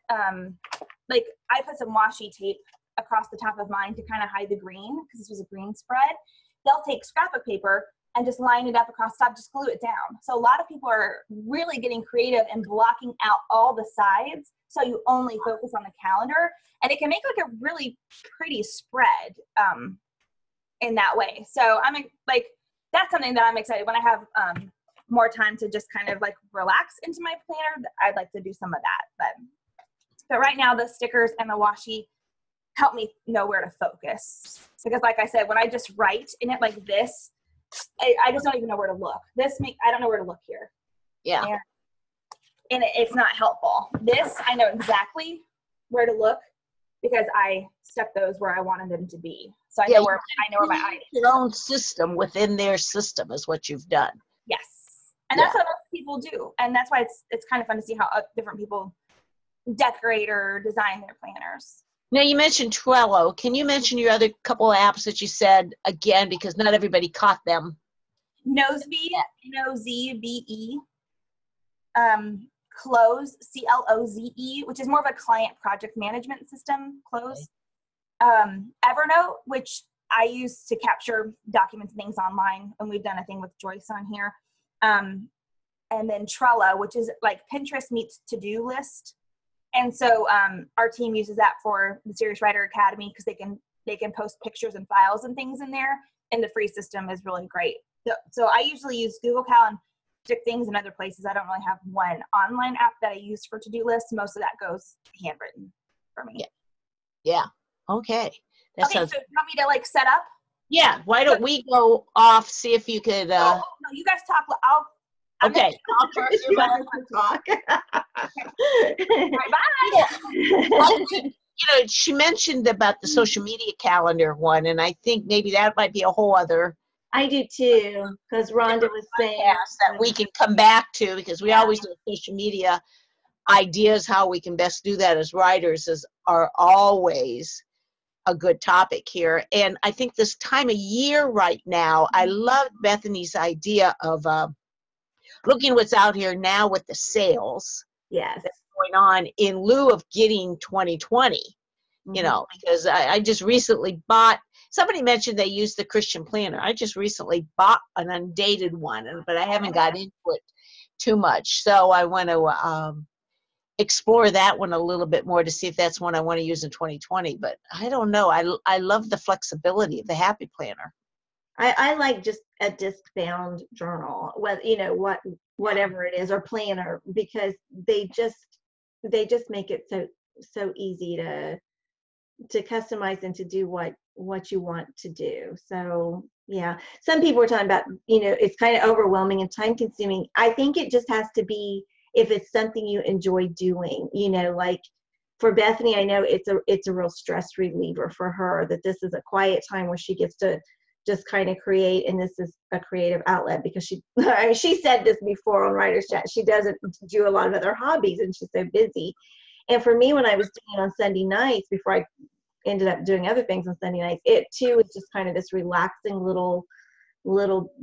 like I put some washi tape across the top of mine to kind of hide the green because this was a green spread. They'll take scrapbook paper and just line it up across the top, just glue it down. So a lot of people are really getting creative and blocking out all the sides so you only focus on the calendar. And it can make like a really pretty spread in that way. So I'm like, that's something that I'm excited when I have more time to just kind of like relax into my planner. I'd like to do some of that. But right now the stickers and the washi help me know where to focus. Because like I said, when I just write in it like this, I just don't even know where to look. I don't know where to look here. Yeah. and it's not helpful. This, I know exactly where to look because I stuck those where I wanted them to be. So I know where my eye is. Your own system within their system is what you've done. Yes. And that's what most people do. And that's why it's kind of fun to see how different people decorate or design their planners. Now, you mentioned Trello. Can you mention your other couple of apps that you said again, because not everybody caught them? Nosebe, Nozbe, Cloze, Cloze, which is more of a client project management system, Cloze. Evernote, which I use to capture documents and things online, and we've done a thing with Joyce on here. And then Trello, which is like Pinterest meets to-do list. And so our team uses that for the Serious Writer Academy because they can post pictures and files and things in there, and the free system is really great. So I usually use Google Cal and stick things in other places. I don't really have one online app that I use for to-do lists. Most of that goes handwritten for me. Yeah. Okay. That Okay, sounds. so you want me to like set up? Yeah. Why don't we go off, see if you could. No, you guys talk. Okay. I'll turn your back. Talk. Bye-bye. She mentioned about the social media calendar one, and I think maybe that might be a whole other I do too, because Rhonda was saying podcast that we can come back to, because we always do social media ideas, how we can best do that as writers are always a good topic here. And I think this time of year right now, I love Bethany's idea of looking what's out here now with the sales yes, that's going on in lieu of getting 2020, because I just recently bought, somebody mentioned they use the Christian Planner. I just recently bought an undated one, but I haven't got into it too much. So I want to explore that one a little bit more to see if that's one I want to use in 2020. But I don't know. I love the flexibility of the Happy Planner. I like just a disc-bound journal, whatever it is, or planner, because they just make it so easy to customize and to do what you want to do. So yeah, some people are talking about, it's kind of overwhelming and time consuming. I think it just has to be if it's something you enjoy doing, like for Bethany, I know it's a real stress reliever for her that this is a quiet time where she gets to just kind of create, and this is a creative outlet because she said this before on Writer's Chat. She doesn't do a lot of other hobbies and she's so busy. And for me, when I was doing it on Sunday nights, before I ended up doing other things on Sunday nights, it too is just kind of this relaxing little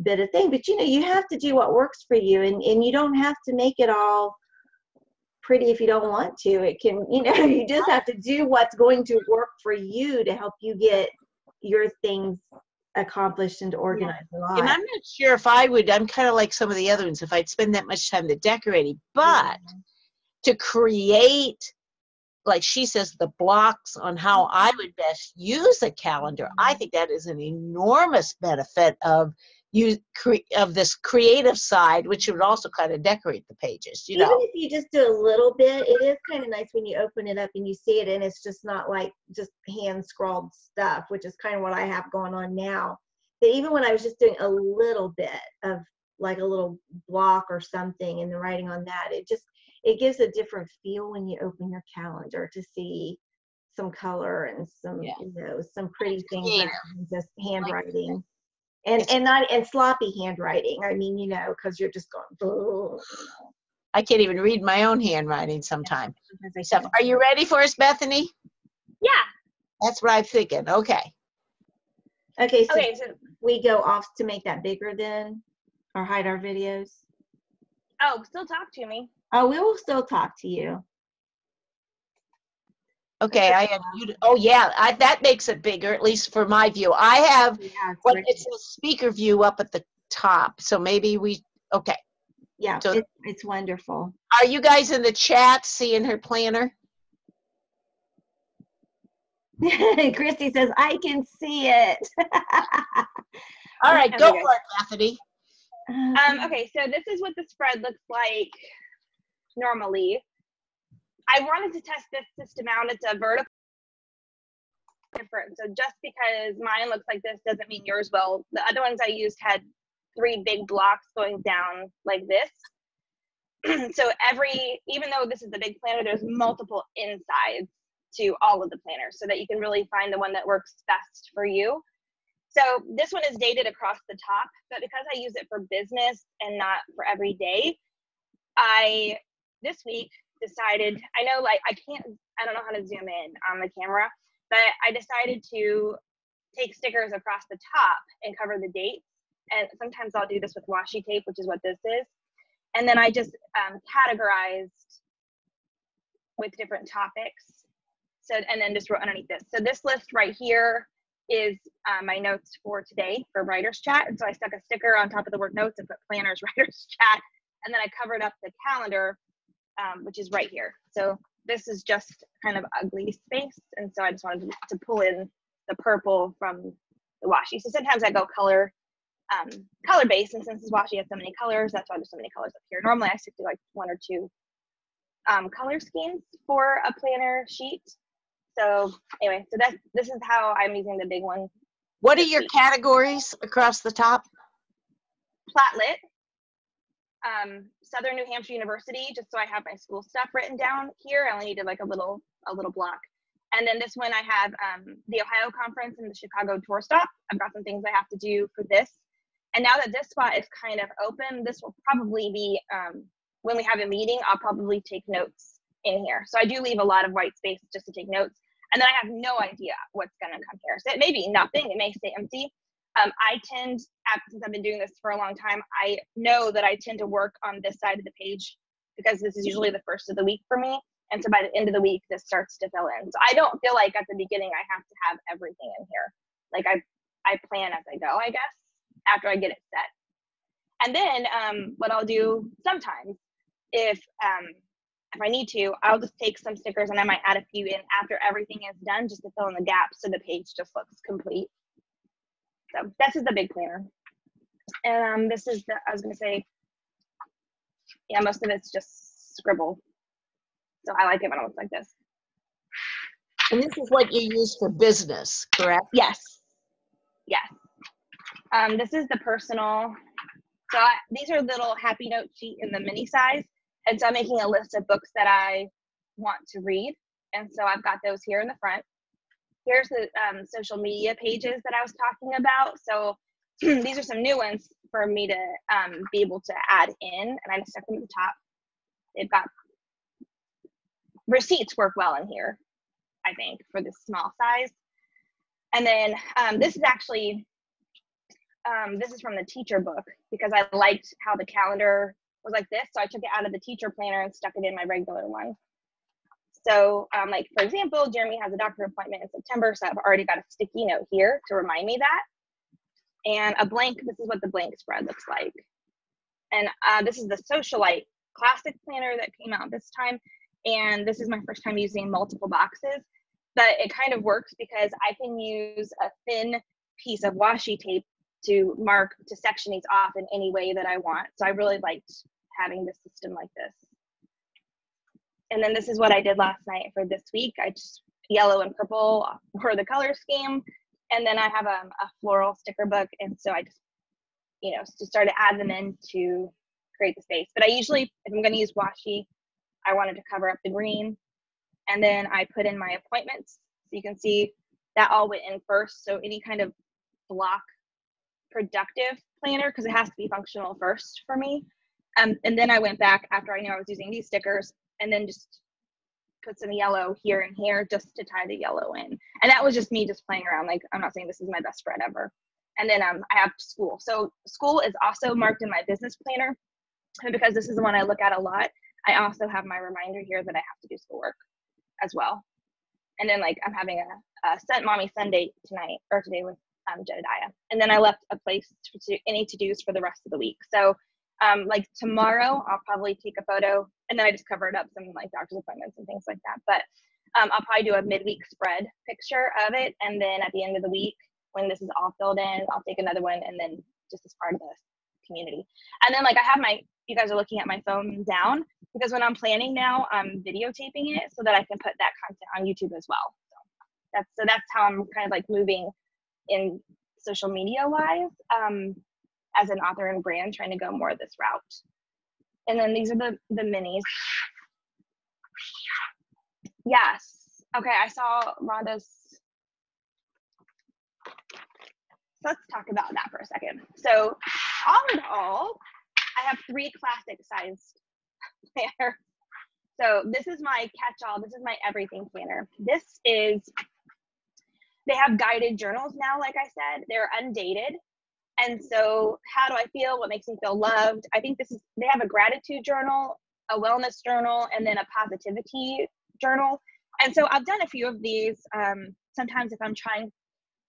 bit of thing. But you have to do what works for you, and you don't have to make it all pretty if you don't want to. It can, you just have to do what's going to work for you to help you get your things accomplished and organized. And I'm not sure if I would, I'm kind of like some of the other ones, if I'd spend that much time to decorating, but to create, like she says, the blocks on how I would best use a calendar, I think that is an enormous benefit of this creative side, which would also kind of decorate the pages. Even if you just do a little bit, it is kind of nice when you open it up and you see it, and it's just not like just hand scrawled stuff, which is kind of what I have going on now. But even when I was just doing a little bit of like a little block or something and the writing on that, it gives a different feel when you open your calendar to see some color and some some pretty things rather than just handwriting. And sloppy handwriting. I mean, because you're just going. Oh. I can't even read my own handwriting sometimes. Are you ready for us, Bethany? Yeah. That's what I'm thinking. Okay. Okay. So we go off to make that bigger then, or hide our videos. Oh, still talk to me. Oh, we will still talk to you. Okay, I have you. Oh yeah, that makes it bigger, at least for my view. I have it's a speaker view up at the top, so maybe okay. Yeah, so it's wonderful. Are you guys in the chat seeing her planner? Christy says, I can see it. All right, go for it, Bethany. Okay, so this is what the spread looks like normally. I wanted to test this system out. It's a vertical different. So just because mine looks like this doesn't mean yours will. The other ones I used had 3 big blocks going down like this. So even though this is the big planner, there's multiple insides to all of the planners so that you can really find the one that works best for you. So this one is dated across the top, but because I use it for business and not for every day, this week decided, I know like I don't know how to zoom in on the camera, but I decided to take stickers across the top and cover the dates. And sometimes I'll do this with washi tape, which is what this is. And then I just categorized with different topics. So, and then just wrote underneath this. So this list right here is my notes for today for Writer's Chat. And so I stuck a sticker on top of the work notes and put Planners Writer's Chat. And then I covered up the calendar, which is right here. So this is just kind of ugly space. And so I just wanted to pull in the purple from the washi. So sometimes I go color based, and since this washi has so many colors, that's why there's so many colors up here. Normally I stick to like 1 or 2 color schemes for a planner sheet. So anyway, so this is how I'm using the big one. What are your categories across the top? Platlit, Southern New Hampshire University, just so I have my school stuff written down here. I only needed like a little block. And then this one I have the Ohio conference and the Chicago tour stop. I've got some things I have to do for this. And now that this spot is kind of open, this will probably be, when we have a meeting, I'll probably take notes in here. So I do leave a lot of white space just to take notes. And then I have no idea what's going to come here. So it may be nothing. It may stay empty. I tend, since I've been doing this for a long time, I know that I tend to work on this side of the page because this is usually the first of the week for me. And so by the end of the week, this starts to fill in. So I don't feel like at the beginning I have to have everything in here. Like I plan as I go, I guess, after I get it set. And then what I'll do sometimes, if I need to, I'll just take some stickers and I might add a few in after everything is done just to fill in the gaps so the page just looks complete. So this is the big planner. And this is I was going to say, yeah, most of it's just scribble. So I like it when it looks like this. And this is what you use for business, correct? Yes. Yes. This is the personal. So these are little happy note sheet in the mini size. And so I'm making a list of books that I want to read. And so I've got those here in the front. Here's the social media pages that I was talking about. So these are some new ones for me to be able to add in. And I just stuck them at the top. They've got receipts work well in here, I think, for this small size. And then this is actually, this is from the teacher book because I liked how the calendar was like this. So I took it out of the teacher planner and stuck it in my regular one. So like, for example, Jeremy has a doctor appointment in September. So I've already got a sticky note here to remind me that. And a blank, this is what the blank spread looks like. And this is the Socialite Classic Planner that came out this time. And this is my first time using multiple boxes, but it kind of works because I can use a thin piece of washi tape to section these off in any way that I want. So I really liked having the system like this. And then this is what I did last night for this week. I just yellow and purple for the color scheme. And then I have a floral sticker book. And so I just, just started to add them in to create the space. But I usually, if I'm going to use washi, I wanted to cover up the green. And then I put in my appointments. So you can see that all went in first. So any kind of block productive planner, because it has to be functional first for me. And then I went back after I knew I was using these stickers and then just put some yellow here and here just to tie the yellow in. And that was just me just playing around. Like, I'm not saying this is my best spread ever. And then I have school. So school is also marked in my business planner. And because this is the one I look at a lot, I also have my reminder here that I have to do schoolwork as well. And then like I'm having a Mommy Sunday today with Jedediah. And then I left a place for any to-dos for the rest of the week. So like tomorrow, I'll probably take a photo and then I just covered up some like doctor's appointments and things like that. But I'll probably do a midweek spread picture of it. And then at the end of the week, when this is all filled in, I'll take another one and then just as part of the community. And then like I have you guys are looking at my phone down because when I'm planning now, I'm videotaping it so that I can put that content on YouTube as well. So that's how I'm kind of like moving in social media wise as an author and brand, trying to go more this route. And then these are the minis. Yes. Okay, I saw Rhonda's. Let's talk about that for a second. So all in all, I have 3 classic sized planners. So this is my catch-all. This is my everything planner. They have guided journals now, like I said. They're undated. And so how do I feel? What makes me feel loved? I think they have a gratitude journal, a wellness journal, and then a positivity journal. And so I've done a few of these. Sometimes if I'm trying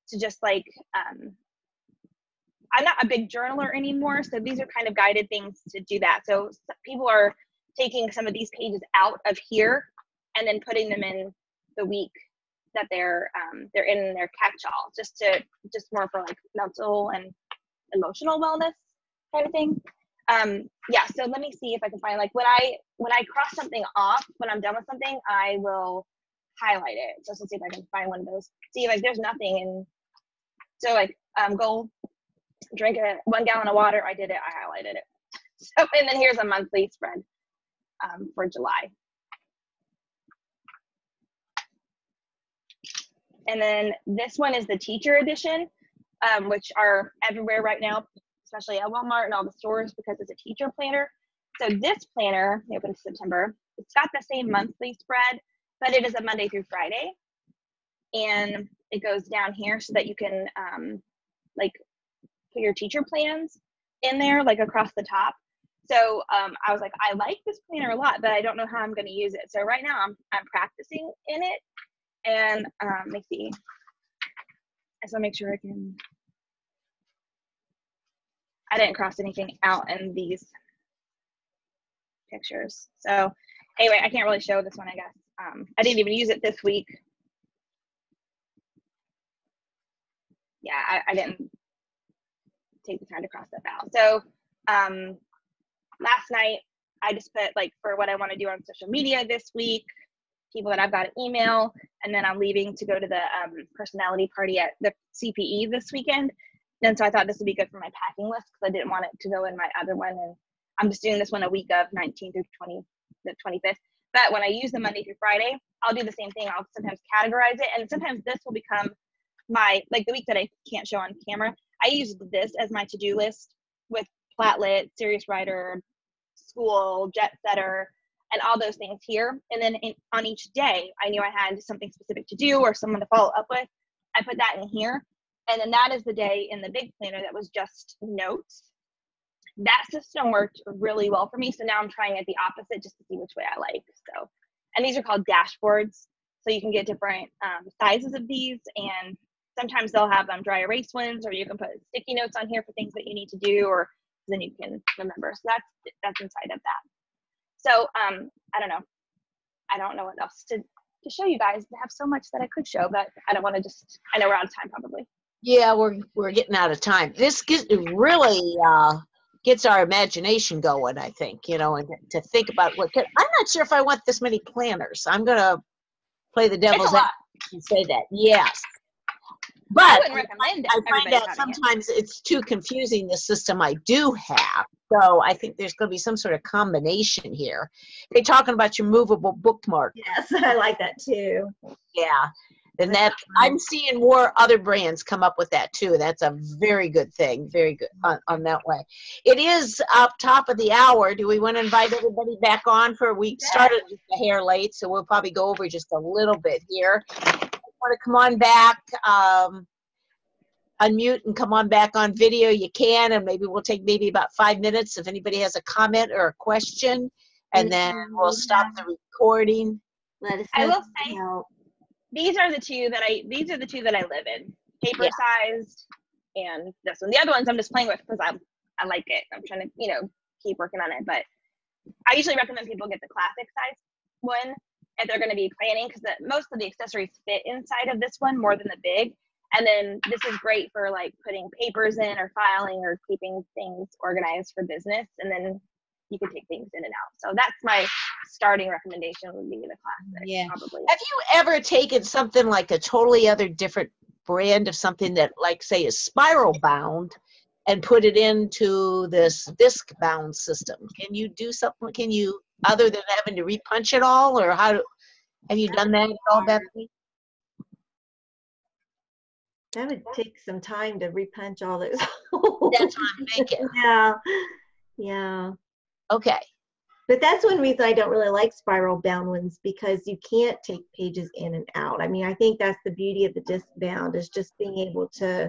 to just like, I'm not a big journaler anymore, so these are kind of guided things to do that. So people are taking some of these pages out of here and then putting them in the week that they're in their catch-all, just more for like mental and emotional wellness kind of thing. Yeah, so let me see if I can find, like, when I cross something off, when I'm done with something, I will highlight it. So let's see if I can find one of those. See, like, there's nothing in, so like, go drink 1 gallon of water. I did it, I highlighted it. So, and then here's a monthly spread for July. And then this one is the teacher edition, which are everywhere right now, especially at Walmart and all the stores, because it's a teacher planner. So this planner, they open in September, it's got the same monthly spread, but it is a Monday through Friday. And it goes down here so that you can like put your teacher plans in there, like across the top. So I was like, I like this planner a lot, but I don't know how I'm going to use it. So right now I'm practicing in it. And let me see. So make sure I didn't cross anything out in these pictures. So anyway, I can't really show this one, I guess. I didn't even use it this week. Yeah, I didn't take the time to cross that out. So last night I just put, like, for what I want to do on social media this week, people that I've got an email, and then I'm leaving to go to the personality party at the CPE this weekend. And so I thought this would be good for my packing list because I didn't want it to go in my other one. And I'm just doing this one a week of 19th through the 25th. But when I use the Monday through Friday, I'll do the same thing. I'll sometimes categorize it. And sometimes this will become my, like the week that I can't show on camera, I use this as my to-do list with Platlit, Serious Writer, School, Jet Setter, and all those things here. And then on each day, I knew I had something specific to do or someone to follow up with. I put that in here. And then that is the day in the big planner that was just notes. That system worked really well for me. So now I'm trying it the opposite just to see which way I like. So, and these are called dashboards. So you can get different sizes of these. And sometimes they'll have dry erase ones, or you can put sticky notes on here for things that you need to do, or then you can remember. So that's inside of that. So I don't know. I don't know what else to show you guys. I have so much that I could show, but I don't want to I know we're out of time probably. Yeah, we're getting out of time. This really gets our imagination going, I think, and to think about I'm not sure if I want this many planners. I'm going to play the devil's advocate and say that, yes. But I wouldn't recommend it. I find that sometimes it's too confusing, the system I do have. So I think there's going to be some sort of combination here. They're talking about your movable bookmark. Yes, I like that too. Yeah. And that I'm seeing more other brands come up with that too. That's a very good thing. Very good on that way. It is up top of the hour. Do we want to invite everybody back on we started just a hair late, so we'll probably go over just a little bit here. Want to come on back, unmute and come on back on video, you can, and maybe we'll take about 5 minutes if anybody has a comment or a question, and then we'll stop the recording. Let us know. I will say these are the two that I live in, paper sized, and this one. The other ones I'm just playing with because I like it. I'm trying to keep working on it, but I usually recommend people get the classic size one if they're going to be planning, because most of the accessories fit inside of this one more than the big. And then this is great for like putting papers in or filing or keeping things organized for business. And then you can take things in and out. So that's my starting recommendation, would be the classic. Yeah. Probably. Have you ever taken something like a totally other different brand of something that, like, say, is spiral bound, and put it into this disc bound system. Can you do something? Can you, other than having to repunch it all, or how do, have you done that at all, Bethany? That would take some time to repunch all those. That's what I'm thinking. Yeah, yeah. Okay. But that's one reason I don't really like spiral bound ones, because you can't take pages in and out. I mean, I think that's the beauty of the disc bound, is just being able to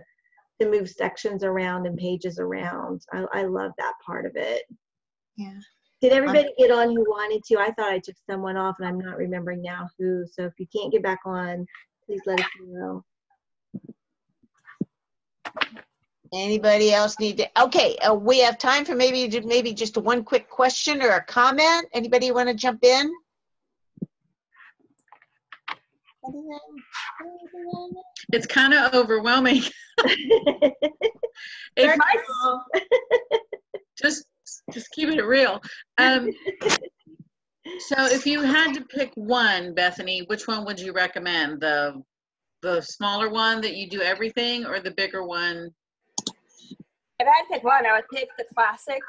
move sections around and pages around. I love that part of it. Yeah. Did everybody get on who wanted to? I thought I took someone off, and I'm not remembering now who. So if you can't get back on, please let us know. Anybody else need to? Okay, we have time for maybe just one quick question or a comment. Anybody want to jump in? It's kind of overwhelming. If just keeping it real. So if you had to pick one, Bethany, which one would you recommend? The smaller one that you do everything, or the bigger one? If I had to pick one, I would pick the classic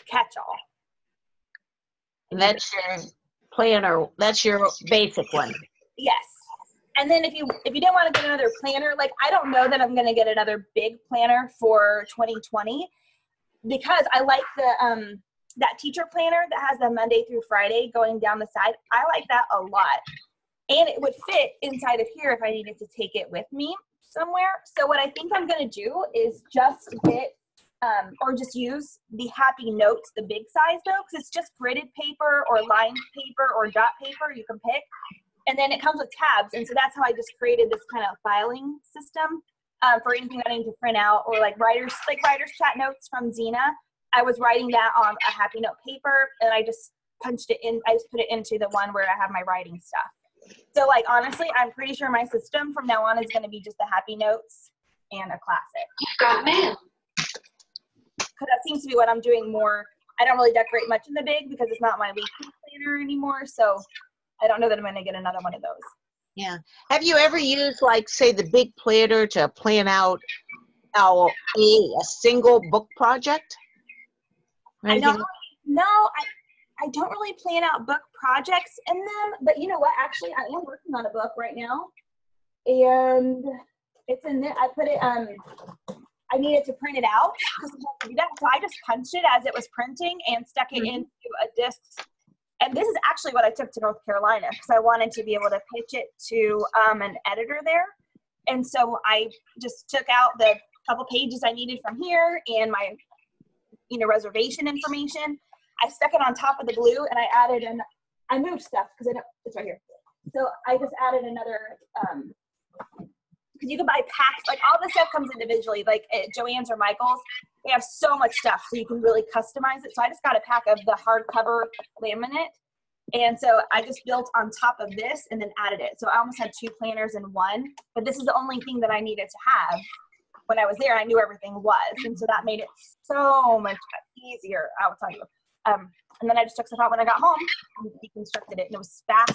catch-all. And that's your planner. That's your basic one. Yes. And then if you didn't want to get another planner, like, I don't know that I'm going to get another big planner for 2020, because I like the that teacher planner that has the Monday through Friday going down the side. I like that a lot. And it would fit inside of here if I needed to take it with me somewhere. So what I think I'm going to do is just get, or just use the Happy Notes, the big size though, because it's just gridded paper or lined paper or dot paper, you can pick. And then it comes with tabs. And so that's how I just created this kind of filing system for anything I need to print out, or like writer's chat notes from Xena. I was writing that on a Happy Note paper, and I just punched it in. I just put it into the one where I have my writing stuff. So, like, honestly, I'm pretty sure my system from now on is going to be just the Happy Notes and a classic. You've got mail. Because that seems to be what I'm doing more. I don't really decorate much in the big because it's not my weekly planner anymore. So I don't know that I'm going to get another one of those. Yeah. Have you ever used, like, say, the big planner to plan out a single book project? I don't really plan out book projects in them, but you know what? Actually, I am working on a book right now, and it's in there. I put it. I needed to print it out because I have to do that, so I just punched it as it was printing and stuck it into a disc. And this is actually what I took to North Carolina because I wanted to be able to pitch it to an editor there. And so I just took out the couple pages I needed from here and my, reservation information. I stuck it on top of the glue, and I moved stuff because it's right here. So I just added another, because you can buy packs, like all this stuff comes individually, like at Joann's or Michael's. They have so much stuff, so you can really customize it. So I just got a pack of the hardcover laminate. And so I just built on top of this and then added it. So I almost had 2 planners in one, but this is the only thing that I needed to have. When I was there, I knew everything was. And so that made it so much easier, I will tell you. And then I just took stuff out when I got home and deconstructed it, and it was fast.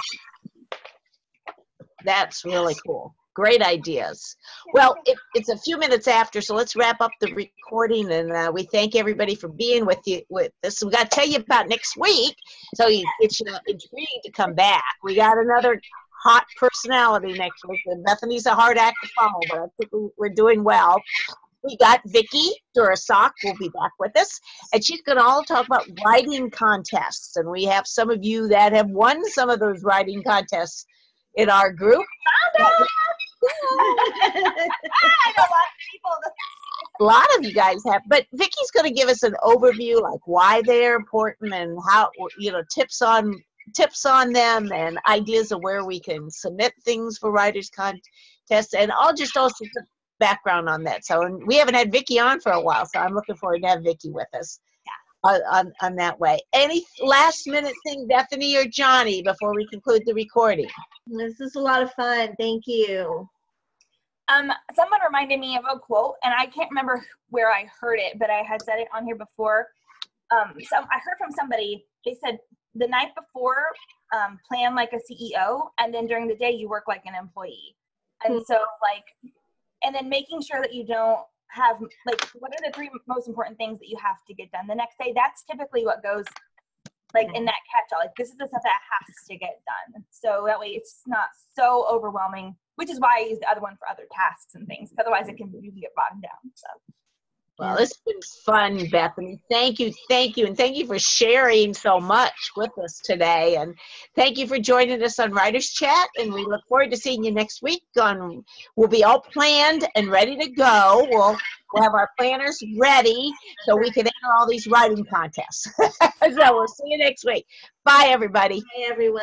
That's really cool. Great ideas. Well, it's a few minutes after, so let's wrap up the recording, and we thank everybody for being with us. We got to tell you about next week, so it's intrigued to come back. We got another hot personality next week, and Bethany's a hard act to follow, but I think we're doing well. We got Vicki Durasock will be back with us, and she's going to all talk about writing contests, and we have some of you that have won some of those writing contests in our group. I know a lot of people. A lot of you guys have, but Vicki's going to give us an overview, like why they're important and how, tips on them and ideas of where we can submit things for writers contests, and I'll just also put background on that. So we haven't had Vicki on for a while, so I'm looking forward to have Vicki with us on that way. Any last minute thing, Bethany or Johnny, before we conclude the recording? This is a lot of fun. Thank you. Someone reminded me of a quote, and I can't remember where I heard it, but I had said it on here before. So I heard from somebody, they said, the night before, plan like a CEO, and then during the day, you work like an employee. And so, and then making sure that you don't have, like, what are the 3 most important things that you have to get done the next day? That's typically what goes, like, in that catch-all. Like, this is the stuff that has to get done. So that way it's not so overwhelming, which is why I use the other one for other tasks and things. Otherwise, you can get bogged down. So. Well, it's been fun, Bethany. Thank you, and thank you for sharing so much with us today. And thank you for joining us on Writers Chat. And we look forward to seeing you next week. We'll be all planned and ready to go. We'll have our planners ready so we can enter all these writing contests. So we'll see you next week. Bye, everybody. Hi, everyone.